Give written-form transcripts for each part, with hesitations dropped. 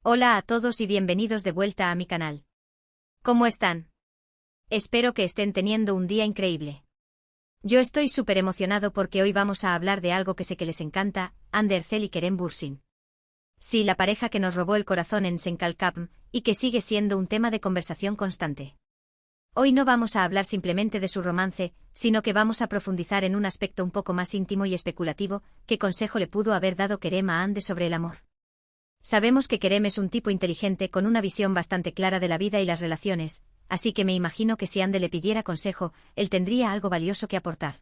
Hola a todos y bienvenidos de vuelta a mi canal. ¿Cómo están? Espero que estén teniendo un día increíble. Yo estoy súper emocionado porque hoy vamos a hablar de algo que sé que les encanta, Hande Erçel y Kerem Bürsin. Sí, la pareja que nos robó el corazón en Senkalkapm, y que sigue siendo un tema de conversación constante. Hoy no vamos a hablar simplemente de su romance, sino que vamos a profundizar en un aspecto un poco más íntimo y especulativo: ¿qué consejo le pudo haber dado Kerem a Hande sobre el amor? Sabemos que Kerem es un tipo inteligente con una visión bastante clara de la vida y las relaciones, así que me imagino que si Hande le pidiera consejo, él tendría algo valioso que aportar.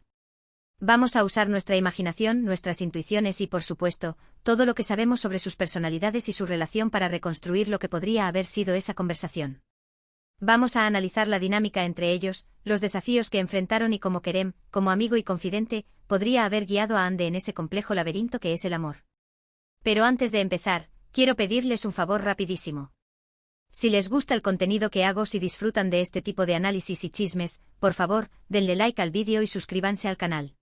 Vamos a usar nuestra imaginación, nuestras intuiciones y, por supuesto, todo lo que sabemos sobre sus personalidades y su relación para reconstruir lo que podría haber sido esa conversación. Vamos a analizar la dinámica entre ellos, los desafíos que enfrentaron y cómo Kerem, como amigo y confidente, podría haber guiado a Hande en ese complejo laberinto que es el amor. Pero antes de empezar, quiero pedirles un favor rapidísimo. Si les gusta el contenido que hago, si disfrutan de este tipo de análisis y chismes, por favor, denle like al vídeo y suscríbanse al canal.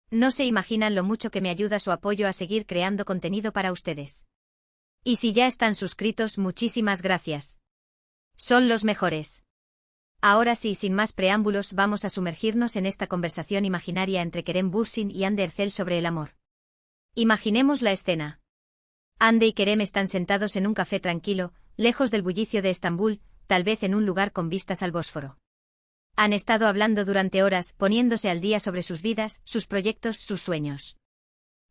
No se imaginan lo mucho que me ayuda su apoyo a seguir creando contenido para ustedes. Y si ya están suscritos, muchísimas gracias. Son los mejores. Ahora sí, sin más preámbulos, vamos a sumergirnos en esta conversación imaginaria entre Kerem Bürsin y Hande Erçel sobre el amor. Imaginemos la escena. Hande y Kerem están sentados en un café tranquilo, lejos del bullicio de Estambul, tal vez en un lugar con vistas al Bósforo. Han estado hablando durante horas, poniéndose al día sobre sus vidas, sus proyectos, sus sueños.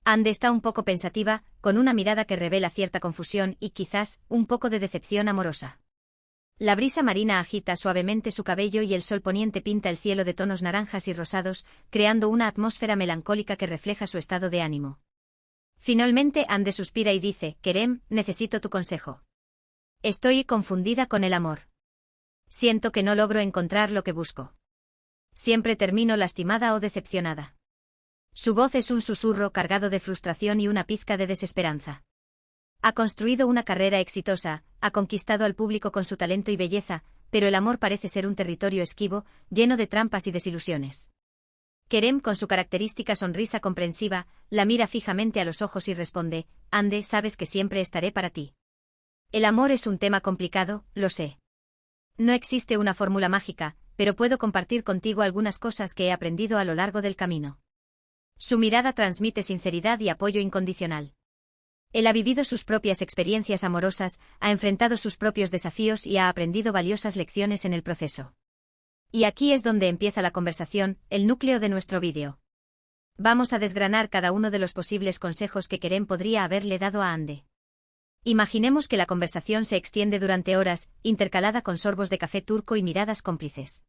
Hande está un poco pensativa, con una mirada que revela cierta confusión y quizás un poco de decepción amorosa. La brisa marina agita suavemente su cabello y el sol poniente pinta el cielo de tonos naranjas y rosados, creando una atmósfera melancólica que refleja su estado de ánimo. Finalmente Hande suspira y dice: Kerem, necesito tu consejo. Estoy confundida con el amor. Siento que no logro encontrar lo que busco. Siempre termino lastimada o decepcionada. Su voz es un susurro cargado de frustración y una pizca de desesperanza. Ha construido una carrera exitosa, ha conquistado al público con su talento y belleza, pero el amor parece ser un territorio esquivo, lleno de trampas y desilusiones. Kerem, con su característica sonrisa comprensiva, la mira fijamente a los ojos y responde: Hande, sabes que siempre estaré para ti. El amor es un tema complicado, lo sé. No existe una fórmula mágica, pero puedo compartir contigo algunas cosas que he aprendido a lo largo del camino. Su mirada transmite sinceridad y apoyo incondicional. Él ha vivido sus propias experiencias amorosas, ha enfrentado sus propios desafíos y ha aprendido valiosas lecciones en el proceso. Y aquí es donde empieza la conversación, el núcleo de nuestro vídeo. Vamos a desgranar cada uno de los posibles consejos que Kerem podría haberle dado a Hande. Imaginemos que la conversación se extiende durante horas, intercalada con sorbos de café turco y miradas cómplices.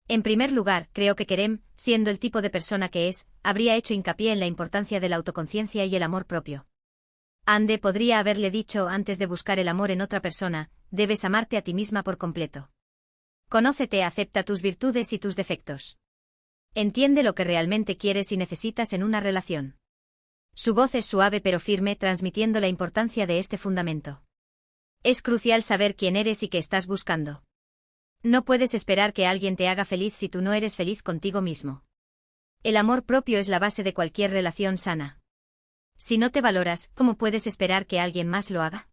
En primer lugar, creo que Kerem, siendo el tipo de persona que es, habría hecho hincapié en la importancia de la autoconciencia y el amor propio. Hande podría haberle dicho, antes de buscar el amor en otra persona: debes amarte a ti misma por completo. Conócete, acepta tus virtudes y tus defectos. Entiende lo que realmente quieres y necesitas en una relación. Su voz es suave pero firme, transmitiendo la importancia de este fundamento. Es crucial saber quién eres y qué estás buscando. No puedes esperar que alguien te haga feliz si tú no eres feliz contigo mismo. El amor propio es la base de cualquier relación sana. Si no te valoras, ¿cómo puedes esperar que alguien más lo haga?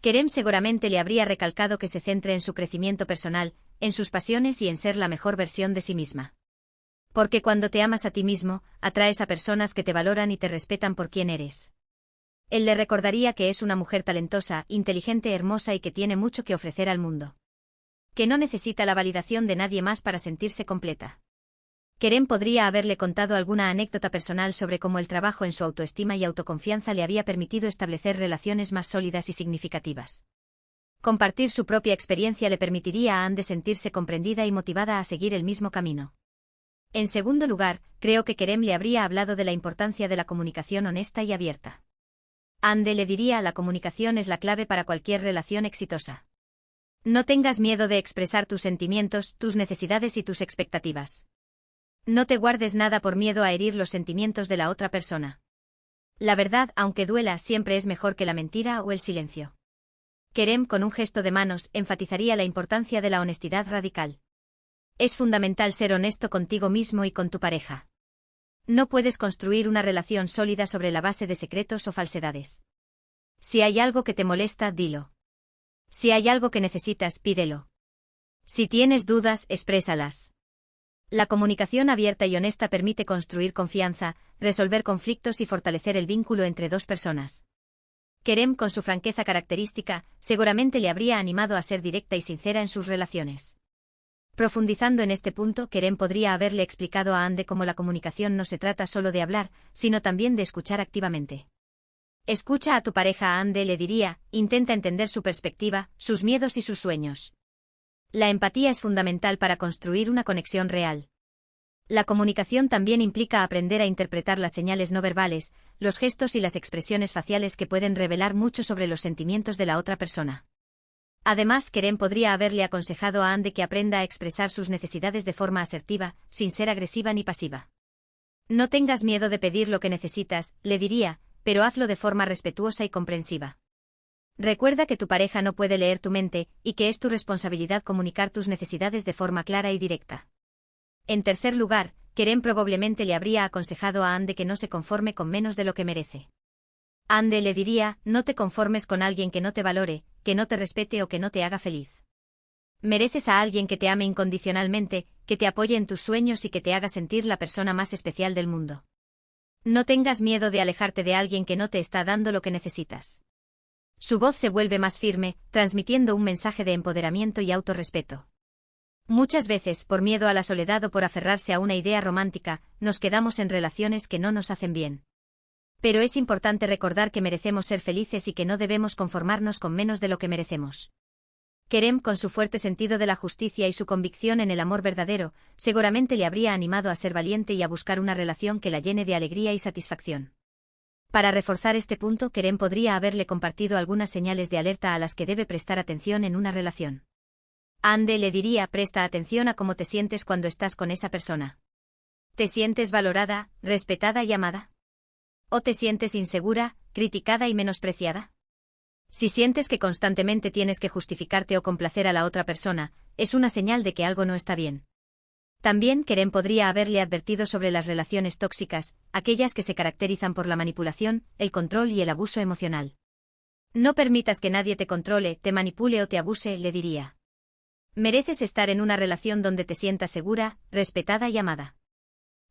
Kerem seguramente le habría recalcado que se centre en su crecimiento personal, en sus pasiones y en ser la mejor versión de sí misma. Porque cuando te amas a ti mismo, atraes a personas que te valoran y te respetan por quien eres. Él le recordaría que es una mujer talentosa, inteligente, hermosa y que tiene mucho que ofrecer al mundo. Que no necesita la validación de nadie más para sentirse completa. Kerem podría haberle contado alguna anécdota personal sobre cómo el trabajo en su autoestima y autoconfianza le había permitido establecer relaciones más sólidas y significativas. Compartir su propia experiencia le permitiría a Hande sentirse comprendida y motivada a seguir el mismo camino. En segundo lugar, creo que Kerem le habría hablado de la importancia de la comunicación honesta y abierta. Hande le diría: la comunicación es la clave para cualquier relación exitosa. No tengas miedo de expresar tus sentimientos, tus necesidades y tus expectativas. No te guardes nada por miedo a herir los sentimientos de la otra persona. La verdad, aunque duela, siempre es mejor que la mentira o el silencio. Kerem, con un gesto de manos, enfatizaría la importancia de la honestidad radical. Es fundamental ser honesto contigo mismo y con tu pareja. No puedes construir una relación sólida sobre la base de secretos o falsedades. Si hay algo que te molesta, dilo. Si hay algo que necesitas, pídelo. Si tienes dudas, exprésalas. La comunicación abierta y honesta permite construir confianza, resolver conflictos y fortalecer el vínculo entre dos personas. Kerem, con su franqueza característica, seguramente le habría animado a ser directa y sincera en sus relaciones. Profundizando en este punto, Kerem podría haberle explicado a Ande cómo la comunicación no se trata solo de hablar, sino también de escuchar activamente. Escucha a tu pareja, Ande le diría, intenta entender su perspectiva, sus miedos y sus sueños. La empatía es fundamental para construir una conexión real. La comunicación también implica aprender a interpretar las señales no verbales, los gestos y las expresiones faciales que pueden revelar mucho sobre los sentimientos de la otra persona. Además, Kerem podría haberle aconsejado a Ande que aprenda a expresar sus necesidades de forma asertiva, sin ser agresiva ni pasiva. No tengas miedo de pedir lo que necesitas, le diría, pero hazlo de forma respetuosa y comprensiva. Recuerda que tu pareja no puede leer tu mente, y que es tu responsabilidad comunicar tus necesidades de forma clara y directa. En tercer lugar, Kerem probablemente le habría aconsejado a Ande que no se conforme con menos de lo que merece. Ande le diría, no te conformes con alguien que no te valore, que no te respete o que no te haga feliz. Mereces a alguien que te ame incondicionalmente, que te apoye en tus sueños y que te haga sentir la persona más especial del mundo. No tengas miedo de alejarte de alguien que no te está dando lo que necesitas. Su voz se vuelve más firme, transmitiendo un mensaje de empoderamiento y autorrespeto. Muchas veces, por miedo a la soledad o por aferrarse a una idea romántica, nos quedamos en relaciones que no nos hacen bien. Pero es importante recordar que merecemos ser felices y que no debemos conformarnos con menos de lo que merecemos. Kerem, con su fuerte sentido de la justicia y su convicción en el amor verdadero, seguramente le habría animado a ser valiente y a buscar una relación que la llene de alegría y satisfacción. Para reforzar este punto, Kerem podría haberle compartido algunas señales de alerta a las que debe prestar atención en una relación. Ande le diría, presta atención a cómo te sientes cuando estás con esa persona. ¿Te sientes valorada, respetada y amada? ¿O te sientes insegura, criticada y menospreciada? Si sientes que constantemente tienes que justificarte o complacer a la otra persona, es una señal de que algo no está bien. También Kerem podría haberle advertido sobre las relaciones tóxicas, aquellas que se caracterizan por la manipulación, el control y el abuso emocional. No permitas que nadie te controle, te manipule o te abuse, le diría. Mereces estar en una relación donde te sientas segura, respetada y amada.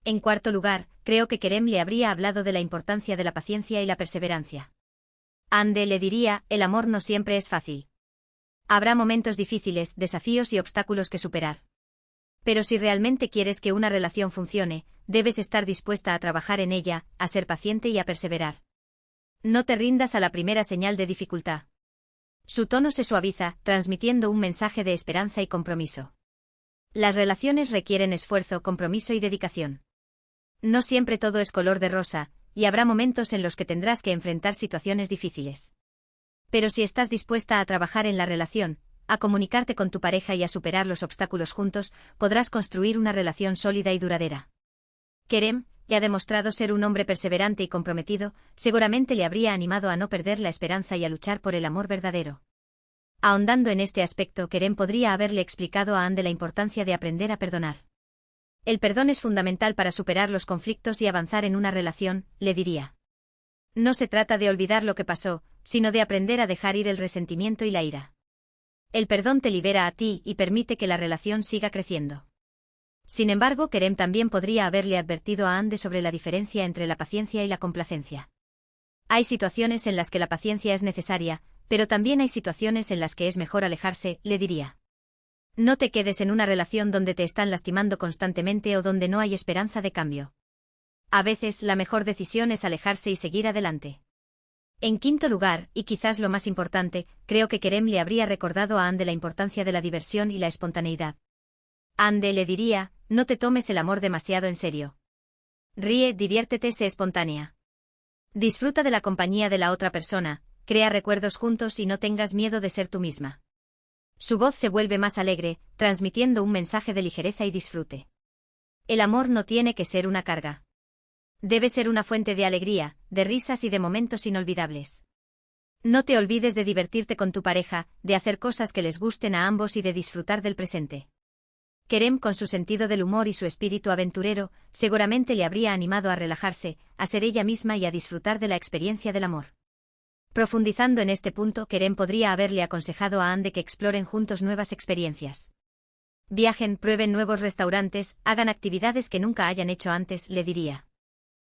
En cuarto lugar, creo que Kerem le habría hablado de la importancia de la paciencia y la perseverancia. Ande le diría, el amor no siempre es fácil. Habrá momentos difíciles, desafíos y obstáculos que superar. Pero si realmente quieres que una relación funcione, debes estar dispuesta a trabajar en ella, a ser paciente y a perseverar. No te rindas a la primera señal de dificultad. Su tono se suaviza, transmitiendo un mensaje de esperanza y compromiso. Las relaciones requieren esfuerzo, compromiso y dedicación. No siempre todo es color de rosa, y habrá momentos en los que tendrás que enfrentar situaciones difíciles. Pero si estás dispuesta a trabajar en la relación, a comunicarte con tu pareja y a superar los obstáculos juntos, podrás construir una relación sólida y duradera. Kerem, que ha demostrado ser un hombre perseverante y comprometido, seguramente le habría animado a no perder la esperanza y a luchar por el amor verdadero. Ahondando en este aspecto, Kerem podría haberle explicado a Ande la importancia de aprender a perdonar. El perdón es fundamental para superar los conflictos y avanzar en una relación, le diría. No se trata de olvidar lo que pasó, sino de aprender a dejar ir el resentimiento y la ira. El perdón te libera a ti y permite que la relación siga creciendo. Sin embargo, Kerem también podría haberle advertido a Ande sobre la diferencia entre la paciencia y la complacencia. Hay situaciones en las que la paciencia es necesaria, pero también hay situaciones en las que es mejor alejarse, le diría. No te quedes en una relación donde te están lastimando constantemente o donde no hay esperanza de cambio. A veces, la mejor decisión es alejarse y seguir adelante. En quinto lugar, y quizás lo más importante, creo que Kerem le habría recordado a Ande la importancia de la diversión y la espontaneidad. Ande le diría, no te tomes el amor demasiado en serio. Ríe, diviértete, sé espontánea. Disfruta de la compañía de la otra persona, crea recuerdos juntos y no tengas miedo de ser tú misma. Su voz se vuelve más alegre, transmitiendo un mensaje de ligereza y disfrute. El amor no tiene que ser una carga. Debe ser una fuente de alegría, de risas y de momentos inolvidables. No te olvides de divertirte con tu pareja, de hacer cosas que les gusten a ambos y de disfrutar del presente. Kerem, con su sentido del humor y su espíritu aventurero, seguramente le habría animado a relajarse, a ser ella misma y a disfrutar de la experiencia del amor. Profundizando en este punto, Kerem podría haberle aconsejado a Ande que exploren juntos nuevas experiencias. Viajen, prueben nuevos restaurantes, hagan actividades que nunca hayan hecho antes, le diría.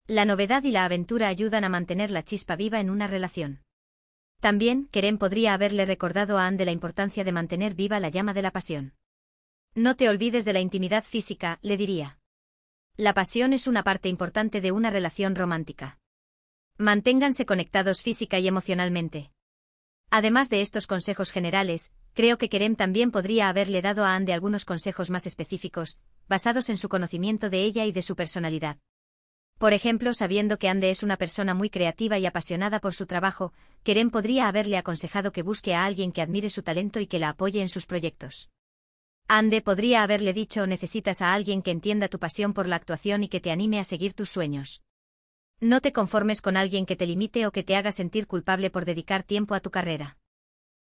La novedad y la aventura ayudan a mantener la chispa viva en una relación. También, Kerem podría haberle recordado a Ande la importancia de mantener viva la llama de la pasión. No te olvides de la intimidad física, le diría. La pasión es una parte importante de una relación romántica. Manténganse conectados física y emocionalmente. Además de estos consejos generales, creo que Kerem también podría haberle dado a Ande algunos consejos más específicos, basados en su conocimiento de ella y de su personalidad. Por ejemplo, sabiendo que Ande es una persona muy creativa y apasionada por su trabajo, Kerem podría haberle aconsejado que busque a alguien que admire su talento y que la apoye en sus proyectos. Ande podría haberle dicho: necesitas a alguien que entienda tu pasión por la actuación y que te anime a seguir tus sueños. No te conformes con alguien que te limite o que te haga sentir culpable por dedicar tiempo a tu carrera.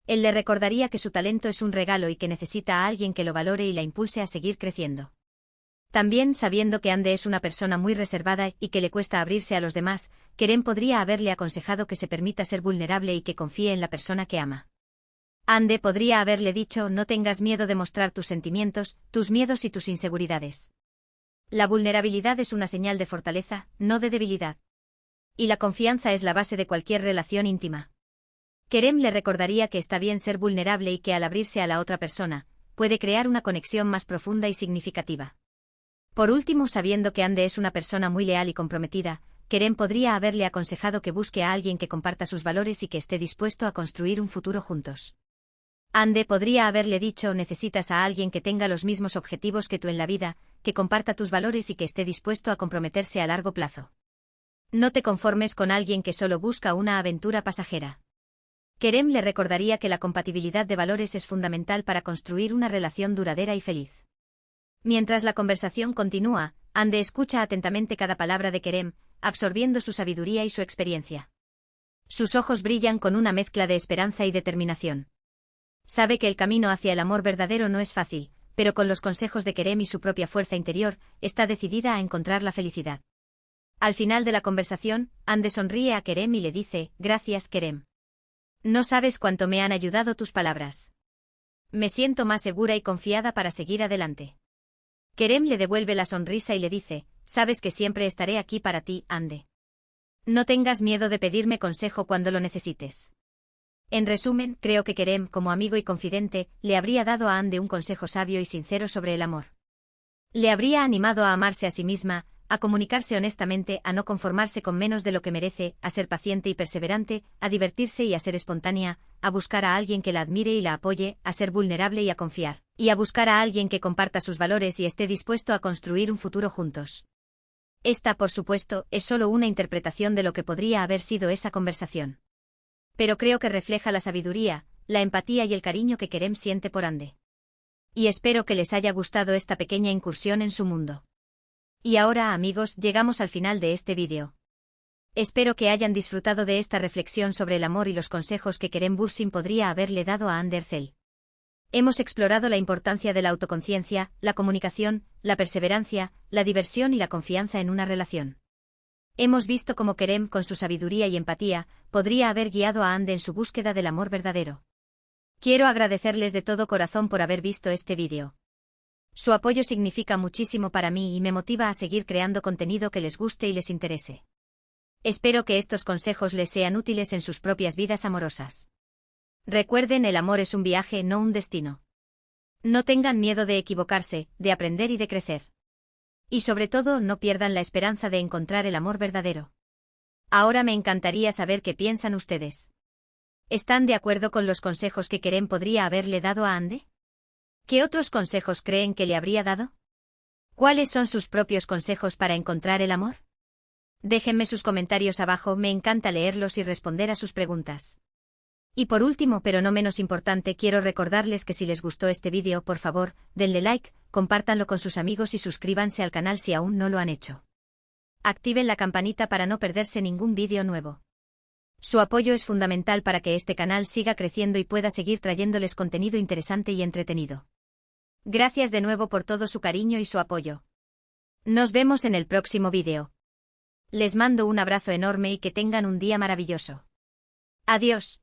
Él le recordaría que su talento es un regalo y que necesita a alguien que lo valore y la impulse a seguir creciendo. También, sabiendo que Ande es una persona muy reservada y que le cuesta abrirse a los demás, Kerem podría haberle aconsejado que se permita ser vulnerable y que confíe en la persona que ama. Ande podría haberle dicho: no tengas miedo de mostrar tus sentimientos, tus miedos y tus inseguridades. La vulnerabilidad es una señal de fortaleza, no de debilidad. Y la confianza es la base de cualquier relación íntima. Kerem le recordaría que está bien ser vulnerable y que al abrirse a la otra persona, puede crear una conexión más profunda y significativa. Por último, sabiendo que Ande es una persona muy leal y comprometida, Kerem podría haberle aconsejado que busque a alguien que comparta sus valores y que esté dispuesto a construir un futuro juntos. Ande podría haberle dicho: necesitas a alguien que tenga los mismos objetivos que tú en la vida, que comparta tus valores y que esté dispuesto a comprometerse a largo plazo. No te conformes con alguien que solo busca una aventura pasajera. Kerem le recordaría que la compatibilidad de valores es fundamental para construir una relación duradera y feliz. Mientras la conversación continúa, Ande escucha atentamente cada palabra de Kerem, absorbiendo su sabiduría y su experiencia. Sus ojos brillan con una mezcla de esperanza y determinación. Sabe que el camino hacia el amor verdadero no es fácil, pero con los consejos de Kerem y su propia fuerza interior, está decidida a encontrar la felicidad. Al final de la conversación, Ande sonríe a Kerem y le dice: gracias, Kerem. No sabes cuánto me han ayudado tus palabras. Me siento más segura y confiada para seguir adelante. Kerem le devuelve la sonrisa y le dice: sabes que siempre estaré aquí para ti, Ande. No tengas miedo de pedirme consejo cuando lo necesites. En resumen, creo que Kerem, como amigo y confidente, le habría dado a Ande un consejo sabio y sincero sobre el amor. Le habría animado a amarse a sí misma, a comunicarse honestamente, a no conformarse con menos de lo que merece, a ser paciente y perseverante, a divertirse y a ser espontánea, a buscar a alguien que la admire y la apoye, a ser vulnerable y a confiar, y a buscar a alguien que comparta sus valores y esté dispuesto a construir un futuro juntos. Esta, por supuesto, es solo una interpretación de lo que podría haber sido esa conversación. Pero creo que refleja la sabiduría, la empatía y el cariño que Kerem siente por Ande. Y espero que les haya gustado esta pequeña incursión en su mundo. Y ahora, amigos, llegamos al final de este vídeo. Espero que hayan disfrutado de esta reflexión sobre el amor y los consejos que Kerem Bürsin podría haberle dado a Ande Erçel. Hemos explorado la importancia de la autoconciencia, la comunicación, la perseverancia, la diversión y la confianza en una relación. Hemos visto cómo Kerem, con su sabiduría y empatía, podría haber guiado a Ande en su búsqueda del amor verdadero. Quiero agradecerles de todo corazón por haber visto este vídeo. Su apoyo significa muchísimo para mí y me motiva a seguir creando contenido que les guste y les interese. Espero que estos consejos les sean útiles en sus propias vidas amorosas. Recuerden, el amor es un viaje, no un destino. No tengan miedo de equivocarse, de aprender y de crecer. Y sobre todo, no pierdan la esperanza de encontrar el amor verdadero. Ahora me encantaría saber qué piensan ustedes. ¿Están de acuerdo con los consejos que Kerem podría haberle dado a Ande? ¿Qué otros consejos creen que le habría dado? ¿Cuáles son sus propios consejos para encontrar el amor? Déjenme sus comentarios abajo, me encanta leerlos y responder a sus preguntas. Y por último, pero no menos importante, quiero recordarles que si les gustó este vídeo, por favor, denle like, compártanlo con sus amigos y suscríbanse al canal si aún no lo han hecho. Activen la campanita para no perderse ningún vídeo nuevo. Su apoyo es fundamental para que este canal siga creciendo y pueda seguir trayéndoles contenido interesante y entretenido. Gracias de nuevo por todo su cariño y su apoyo. Nos vemos en el próximo vídeo. Les mando un abrazo enorme y que tengan un día maravilloso. Adiós.